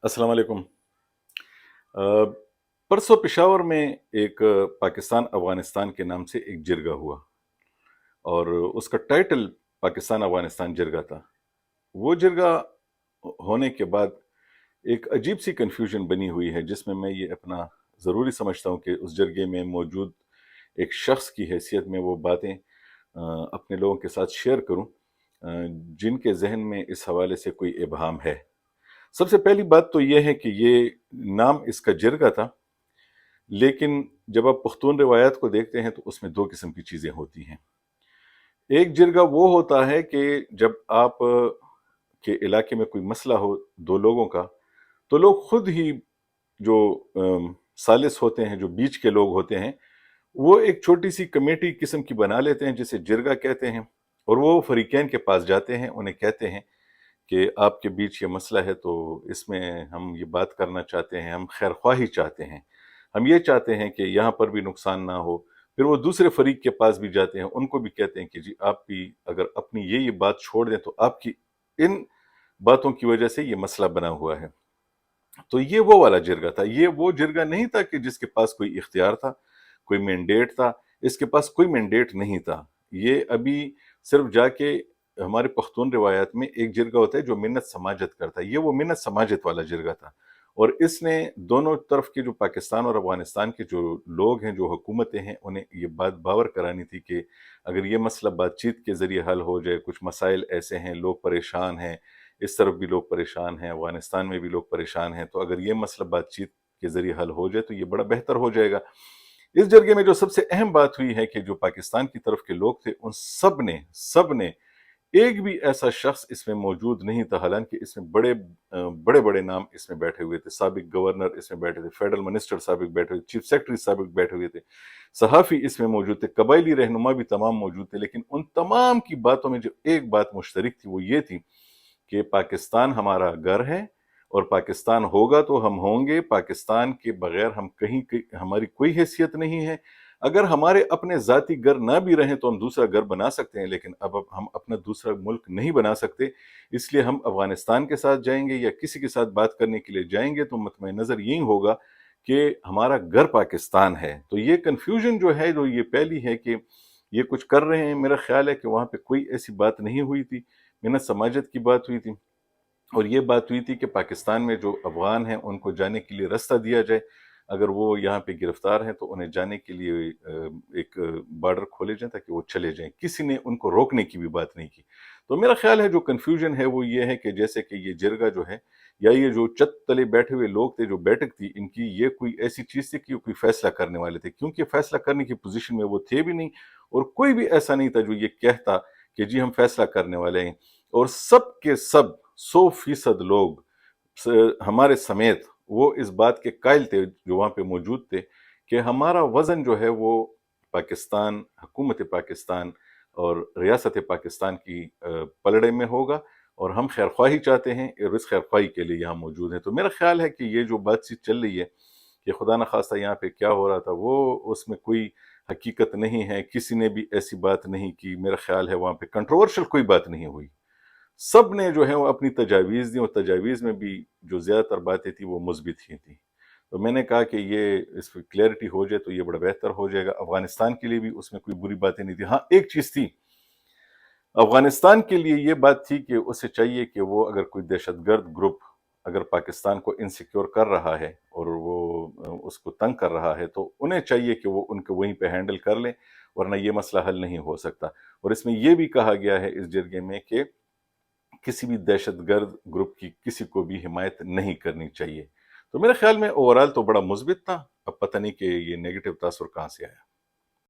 अस्सलाम वालेकुम। परसों पेशावर में एक पाकिस्तान अफ़गानिस्तान के नाम से एक जिरगा हुआ और उसका टाइटल पाकिस्तान अफ़गानिस्तान जिरगा था। वो जिरगा होने के बाद एक अजीब-सी कन्फ्यूजन बनी हुई है जिसमें मैं ये अपना ज़रूरी समझता हूँ कि उस जिरगे में मौजूद एक शख्स की हैसियत में वो बातें अपने लोगों के साथ शेयर करूँ जिनके ज़हन में इस हवाले से कोई इबहाम है। सबसे पहली बात तो ये है कि ये नाम इसका जिरगा था, लेकिन जब आप पुख्तून रिवायात को देखते हैं तो उसमें 2 किस्म की चीज़ें होती हैं। एक जिरगा वो होता है कि जब आप के इलाके में कोई मसला हो 2 लोगों का, तो लोग खुद ही जो सालिस होते हैं, जो बीच के लोग होते हैं, वो एक छोटी-सी कमेटी किस्म की बना लेते हैं जिसे जिरगा कहते हैं और वो फरीकैन के पास जाते हैं, उन्हें कहते हैं कि आपके बीच ये मसला है तो इसमें हम ये बात करना चाहते हैं, हम खैर-ख्वाही चाहते हैं। हम ये चाहते हैं कि यहाँ पर भी नुकसान ना हो। फिर वो दूसरे फरीक के पास भी जाते हैं, उनको भी कहते हैं कि जी आप भी अगर अपनी ये बात छोड़ दें तो आपकी इन बातों की वजह से ये मसला बना हुआ है। तो ये वो वाला जिरगा था। ये वो जिरगा नहीं था कि जिसके पास कोई इख्तियार था, कोई मैंडेट था। इसके पास कोई मैंडेट नहीं था। ये अभी सिर्फ़ जाके हमारे पख्तून रिवायात में एक जिरगा होता है जो मिन्नत समाजत करता है। ये वो मिन्नत समाजत वाला जिरगा था और इसने दोनों तरफ के जो पाकिस्तान और अफ़गानिस्तान के जो लोग हैं, जो हुकूमतें हैं, उन्हें ये बात बावर करानी थी कि अगर ये मसला बातचीत के ज़रिए हल हो जाए, कुछ मसाइल ऐसे हैं, लोग परेशान हैं, इस तरफ भी लोग परेशान हैं, अफ़गानिस्तान में भी लोग परेशान हैं, तो अगर ये मसला बातचीत के ज़रिए हल हो जाए तो ये बड़ा बेहतर हो जाएगा। इस जरगे में जो सबसे अहम बात हुई है कि जो पाकिस्तान की तरफ के लोग थे, उन सब ने एक भी ऐसा शख्स इसमें मौजूद नहीं था, हालाँकि इसमें बड़े-बड़े नाम इसमें बैठे हुए थे, साबिक गवर्नर इसमें बैठे थे, फेडरल मिनिस्टर साबिक बैठे हुए, चीफ सेक्रेटरी साबिक बैठे हुए थे, सहाफ़ी इसमें मौजूद थे, कबायली रहनुमा भी तमाम मौजूद थे, लेकिन उन तमाम की बातों में जो एक बात मुश्तरक थी, वो ये थी कि पाकिस्तान हमारा घर है और पाकिस्तान होगा तो हम होंगे, पाकिस्तान के बगैर हम कहीं हमारी कोई हैसियत नहीं है। अगर हमारे अपने ज़ाती घर ना भी रहें तो हम दूसरा घर बना सकते हैं, लेकिन अब हम अपना दूसरा मुल्क नहीं बना सकते। इसलिए हम अफ़गानिस्तान के साथ जाएँगे या किसी के साथ बात करने के लिए जाएँगे तो मतमईन-नज़र यही होगा कि हमारा घर पाकिस्तान है। तो ये कन्फ्यूज़न जो है, जो ये पहली है कि ये कुछ कर रहे हैं, मेरा ख़्याल है कि वहाँ पे कोई ऐसी बात नहीं हुई थी। मिन्नत समाजत की बात हुई थी और ये बात हुई थी कि पाकिस्तान में जो अफ़गान हैं उनको जाने के लिए रास्ता दिया जाए। अगर वो यहाँ पे गिरफ्तार हैं तो उन्हें जाने के लिए एक बॉर्डर खोले जाएँ ताकि वो चले जाएँ। किसी ने उनको रोकने की भी बात नहीं की। तो मेरा ख़्याल है जो कन्फ्यूज़न है वो ये है कि जैसे कि ये जिरगा जो है या ये जो छत तले बैठे हुए लोग थे, जो बैठक थी इनकी, ये कोई ऐसी चीज़ थी कि कोई फ़ैसला करने वाले थे। क्योंकि फ़ैसला करने की पोज़ीशन में वो थे भी नहीं और कोई भी ऐसा नहीं था जो ये कहता कि जी हम फ़ैसला करने वाले हैं। और सब के सब 100% लोग हमारे समेत वो इस बात के कायल थे जो वहाँ पे मौजूद थे कि हमारा वज़न जो है वो पाकिस्तान, हुकूमत पाकिस्तान और रियासत पाकिस्तान की पलड़े में होगा और हम खैरख्वाही चाहते हैं और इस खैरख्वाही के लिए यहाँ मौजूद हैं। तो मेरा ख्याल है कि ये जो बातचीत चल रही है कि खुदा न खास्ता यहाँ पे क्या हो रहा था, वो उसमें कोई हकीकत नहीं है, किसी ने भी ऐसी बात नहीं की। मेरा ख्याल है वहाँ पे कंट्रोवर्शियल कोई बात नहीं हुई। सब ने जो है वो अपनी तजावीज़ दी और तजावीज़ में भी जो ज़्यादातर बातें थी वो मुस्बित ही थी। तो मैंने कहा कि ये इस पे क्लैरिटी हो जाए तो ये बड़ा बेहतर हो जाएगा। अफ़गानिस्तान के लिए भी उसमें कोई बुरी बातें नहीं थी। हाँ, एक चीज़ थी, अफ़गानिस्तान के लिए ये बात थी कि उसे चाहिए कि वो अगर कोई दहशतगर्द ग्रुप अगर पाकिस्तान को इनसिक्योर कर रहा है और वो उसको तंग कर रहा है, तो उन्हें चाहिए कि वो उनको वहीं पे हैंडल कर लें, वरना ये मसला हल नहीं हो सकता। और इसमें ये भी कहा गया है इस जरगे में कि किसी भी दहशतगर्द ग्रुप की किसी को भी हिमायत नहीं करनी चाहिए। तो मेरे ख्याल में ओवरऑल तो बड़ा मुस्बित था। अब पता नहीं कि ये नेगेटिव तासुर कहाँ से आया।